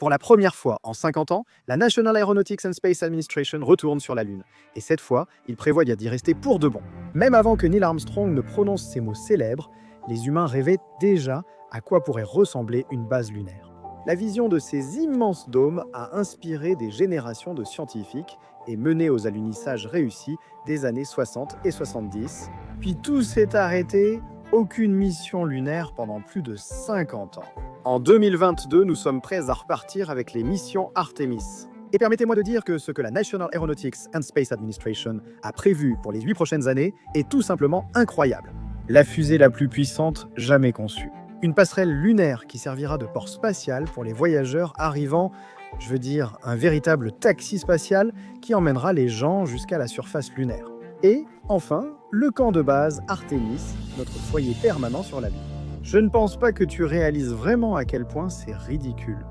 Pour la première fois en 50 ans, la National Aeronautics and Space Administration retourne sur la Lune. Et cette fois, il prévoit d'y rester pour de bon. Même avant que Neil Armstrong ne prononce ces mots célèbres, les humains rêvaient déjà à quoi pourrait ressembler une base lunaire. La vision de ces immenses dômes a inspiré des générations de scientifiques et mené aux alunissages réussis des années 60 et 70. Puis tout s'est arrêté, aucune mission lunaire pendant plus de 50 ans. En 2022, nous sommes prêts à repartir avec les missions Artemis. Et permettez-moi de dire que ce que la National Aeronautics and Space Administration a prévu pour les 8 prochaines années est tout simplement incroyable. La fusée la plus puissante jamais conçue. Une passerelle lunaire qui servira de port spatial pour les voyageurs arrivant, un véritable taxi spatial qui emmènera les gens jusqu'à la surface lunaire. Et, enfin, le camp de base Artemis, notre foyer permanent sur la Lune. Je ne pense pas que tu réalises vraiment à quel point c'est ridicule.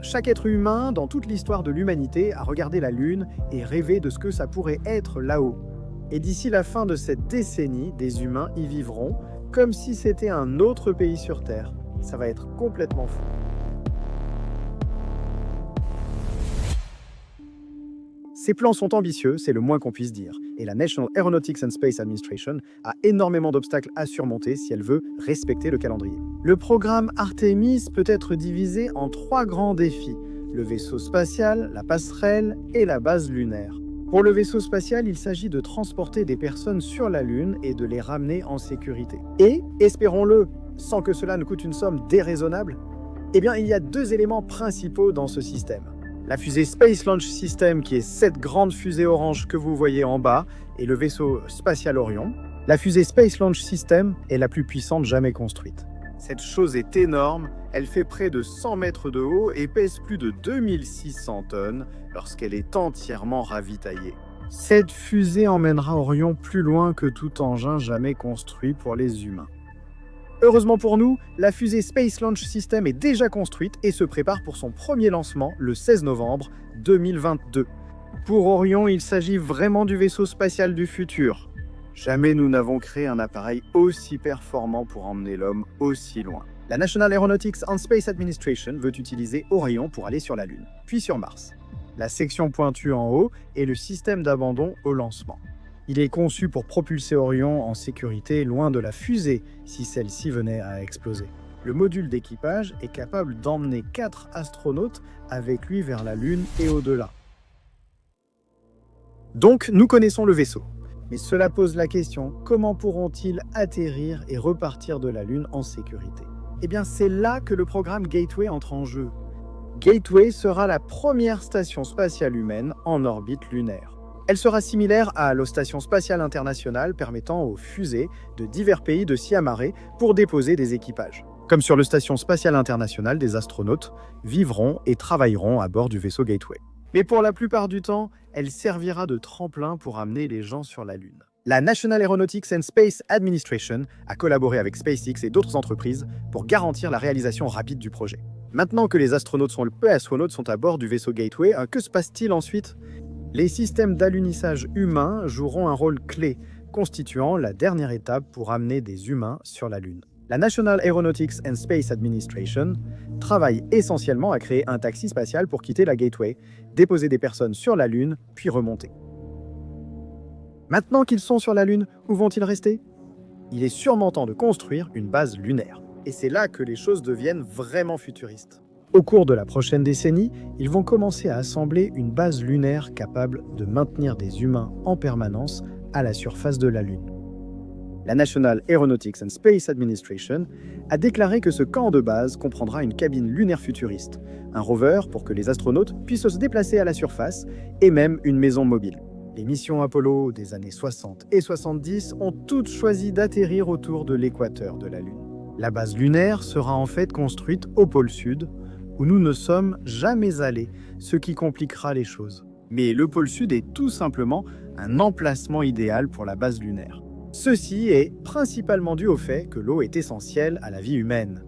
Chaque être humain dans toute l'histoire de l'humanité a regardé la Lune et rêvé de ce que ça pourrait être là-haut. Et d'ici la fin de cette décennie, des humains y vivront comme si c'était un autre pays sur Terre. Ça va être complètement fou. Ces plans sont ambitieux, c'est le moins qu'on puisse dire, et la National Aeronautics and Space Administration a énormément d'obstacles à surmonter si elle veut respecter le calendrier. Le programme Artemis peut être divisé en 3 grands défis, le vaisseau spatial, la passerelle et la base lunaire. Pour le vaisseau spatial, il s'agit de transporter des personnes sur la Lune et de les ramener en sécurité. Et, espérons-le, sans que cela ne coûte une somme déraisonnable, il y a 2 éléments principaux dans ce système. La fusée Space Launch System, qui est cette grande fusée orange que vous voyez en bas, et le vaisseau spatial Orion. La fusée Space Launch System est la plus puissante jamais construite. Cette chose est énorme, elle fait près de 100 mètres de haut et pèse plus de 2600 tonnes lorsqu'elle est entièrement ravitaillée. Cette fusée emmènera Orion plus loin que tout engin jamais construit pour les humains. Heureusement pour nous, la fusée Space Launch System est déjà construite et se prépare pour son premier lancement le 16 novembre 2022. Pour Orion, il s'agit vraiment du vaisseau spatial du futur. Jamais nous n'avons créé un appareil aussi performant pour emmener l'homme aussi loin. La National Aeronautics and Space Administration veut utiliser Orion pour aller sur la Lune, puis sur Mars. La section pointue en haut est le système d'abandon au lancement. Il est conçu pour propulser Orion en sécurité loin de la fusée si celle-ci venait à exploser. Le module d'équipage est capable d'emmener 4 astronautes avec lui vers la Lune et au-delà. Donc, nous connaissons le vaisseau. Mais cela pose la question, comment pourront-ils atterrir et repartir de la Lune en sécurité? C'est là que le programme Gateway entre en jeu. Gateway sera la première station spatiale humaine en orbite lunaire. Elle sera similaire à la Station spatiale internationale permettant aux fusées de divers pays de s'y amarrer pour déposer des équipages. Comme sur la Station spatiale internationale, des astronautes vivront et travailleront à bord du vaisseau Gateway. Mais pour la plupart du temps, elle servira de tremplin pour amener les gens sur la Lune. La National Aeronautics and Space Administration a collaboré avec SpaceX et d'autres entreprises pour garantir la réalisation rapide du projet. Maintenant que les astronautes sont à bord du vaisseau Gateway, que se passe-t-il ensuite ? Les systèmes d'alunissage humains joueront un rôle clé, constituant la dernière étape pour amener des humains sur la Lune. La National Aeronautics and Space Administration travaille essentiellement à créer un taxi spatial pour quitter la Gateway, déposer des personnes sur la Lune, puis remonter. Maintenant qu'ils sont sur la Lune, où vont-ils rester? Il est sûrement temps de construire une base lunaire. Et c'est là que les choses deviennent vraiment futuristes. Au cours de la prochaine décennie, ils vont commencer à assembler une base lunaire capable de maintenir des humains en permanence à la surface de la Lune. La National Aeronautics and Space Administration a déclaré que ce camp de base comprendra une cabine lunaire futuriste, un rover pour que les astronautes puissent se déplacer à la surface et même une maison mobile. Les missions Apollo des années 60 et 70 ont toutes choisi d'atterrir autour de l'équateur de la Lune. La base lunaire sera en fait construite au pôle Sud, où nous ne sommes jamais allés, ce qui compliquera les choses. Mais le pôle Sud est tout simplement un emplacement idéal pour la base lunaire. Ceci est principalement dû au fait que l'eau est essentielle à la vie humaine.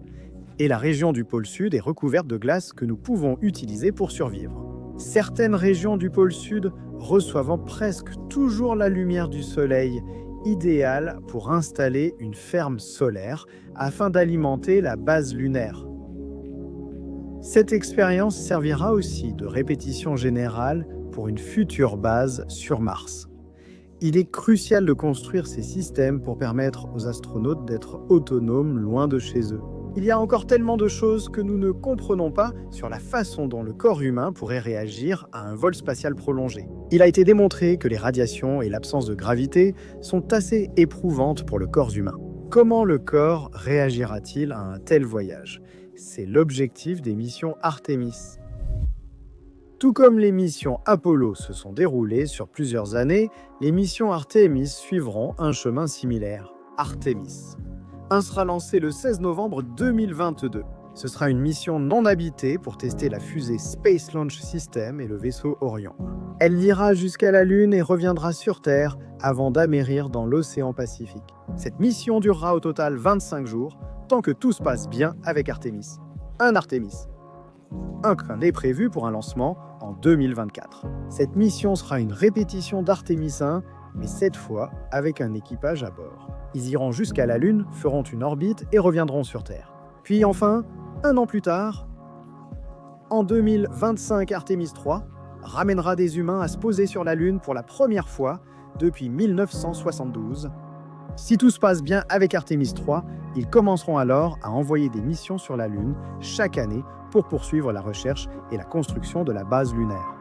Et la région du pôle Sud est recouverte de glace que nous pouvons utiliser pour survivre. Certaines régions du pôle Sud reçoivent presque toujours la lumière du soleil, idéale pour installer une ferme solaire afin d'alimenter la base lunaire. Cette expérience servira aussi de répétition générale pour une future base sur Mars. Il est crucial de construire ces systèmes pour permettre aux astronautes d'être autonomes loin de chez eux. Il y a encore tellement de choses que nous ne comprenons pas sur la façon dont le corps humain pourrait réagir à un vol spatial prolongé. Il a été démontré que les radiations et l'absence de gravité sont assez éprouvantes pour le corps humain. Comment le corps réagira-t-il à un tel voyage? C'est l'objectif des missions Artemis. Tout comme les missions Apollo se sont déroulées sur plusieurs années, les missions Artemis suivront un chemin similaire. Artemis 1 sera lancé le 16 novembre 2022. Ce sera une mission non habitée pour tester la fusée Space Launch System et le vaisseau Orion. Elle ira jusqu'à la Lune et reviendra sur Terre avant d'amérir dans l'océan Pacifique. Cette mission durera au total 25 jours, tant que tout se passe bien avec Artemis. Un Artemis est prévu pour un lancement en 2024. Cette mission sera une répétition d'Artemis 1, mais cette fois avec un équipage à bord. Ils iront jusqu'à la Lune, feront une orbite et reviendront sur Terre. Puis enfin, un an plus tard, en 2025, Artemis 3 ramènera des humains à se poser sur la Lune pour la première fois depuis 1972. Si tout se passe bien avec Artemis 3, ils commenceront alors à envoyer des missions sur la Lune chaque année pour poursuivre la recherche et la construction de la base lunaire.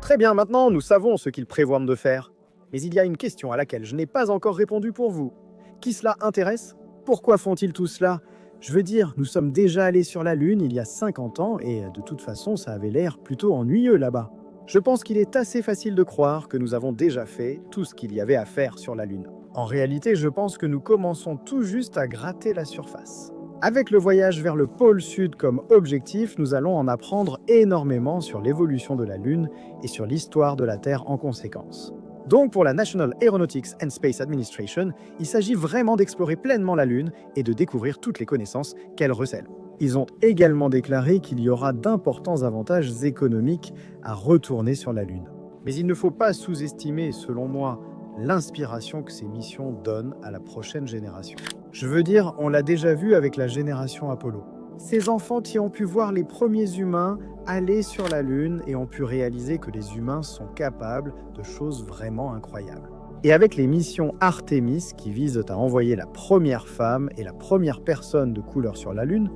Très bien, maintenant nous savons ce qu'ils prévoient de faire. Mais il y a une question à laquelle je n'ai pas encore répondu pour vous. Qui cela intéresse? Pourquoi font-ils tout cela? Je veux dire, nous sommes déjà allés sur la Lune il y a 50 ans et de toute façon ça avait l'air plutôt ennuyeux là-bas. Je pense qu'il est assez facile de croire que nous avons déjà fait tout ce qu'il y avait à faire sur la Lune. En réalité, je pense que nous commençons tout juste à gratter la surface. Avec le voyage vers le pôle sud comme objectif, nous allons en apprendre énormément sur l'évolution de la Lune et sur l'histoire de la Terre en conséquence. Donc pour la National Aeronautics and Space Administration, il s'agit vraiment d'explorer pleinement la Lune et de découvrir toutes les connaissances qu'elle recèle. Ils ont également déclaré qu'il y aura d'importants avantages économiques à retourner sur la Lune. Mais il ne faut pas sous-estimer, selon moi, l'inspiration que ces missions donnent à la prochaine génération. Je veux dire, on l'a déjà vu avec la génération Apollo. Ces enfants qui ont pu voir les premiers humains aller sur la Lune et ont pu réaliser que les humains sont capables de choses vraiment incroyables. Et avec les missions Artemis qui visent à envoyer la première femme et la première personne de couleur sur la Lune,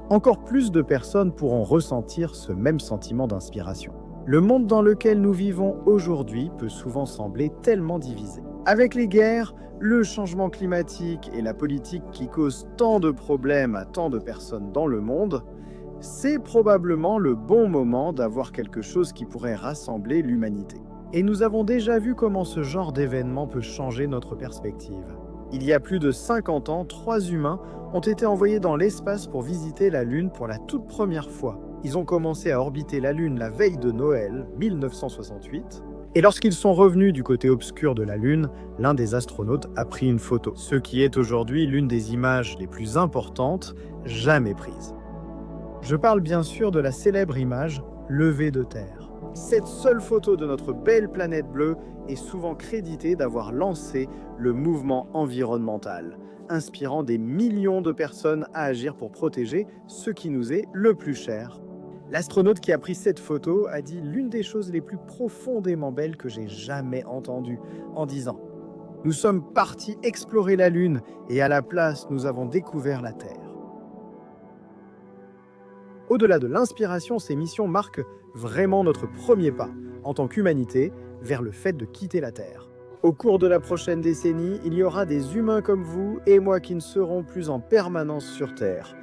encore plus de personnes pourront ressentir ce même sentiment d'inspiration. Le monde dans lequel nous vivons aujourd'hui peut souvent sembler tellement divisé. Avec les guerres, le changement climatique et la politique qui causent tant de problèmes à tant de personnes dans le monde, c'est probablement le bon moment d'avoir quelque chose qui pourrait rassembler l'humanité. Et nous avons déjà vu comment ce genre d'événement peut changer notre perspective. Il y a plus de 50 ans, 3 humains ont été envoyés dans l'espace pour visiter la Lune pour la toute première fois. Ils ont commencé à orbiter la Lune la veille de Noël 1968. Et lorsqu'ils sont revenus du côté obscur de la Lune, l'un des astronautes a pris une photo, ce qui est aujourd'hui l'une des images les plus importantes jamais prises. Je parle bien sûr de la célèbre image « Lever de terre ». Cette seule photo de notre belle planète bleue est souvent créditée d'avoir lancé le mouvement environnemental, inspirant des millions de personnes à agir pour protéger ce qui nous est le plus cher. L'astronaute qui a pris cette photo a dit l'une des choses les plus profondément belles que j'ai jamais entendues, en disant « Nous sommes partis explorer la Lune et à la place, nous avons découvert la Terre. » Au-delà de l'inspiration, ces missions marquent vraiment notre premier pas, en tant qu'humanité, vers le fait de quitter la Terre. Au cours de la prochaine décennie, il y aura des humains comme vous et moi qui ne seront plus en permanence sur Terre.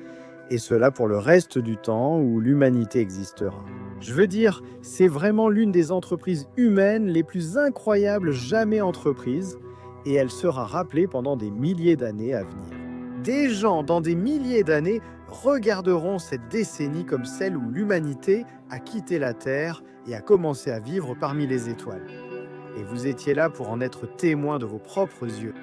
Et cela pour le reste du temps où l'humanité existera. Je veux dire, c'est vraiment l'une des entreprises humaines les plus incroyables jamais entreprises, et elle sera rappelée pendant des milliers d'années à venir. Des gens dans des milliers d'années regarderont cette décennie comme celle où l'humanité a quitté la Terre et a commencé à vivre parmi les étoiles. Et vous étiez là pour en être témoin de vos propres yeux.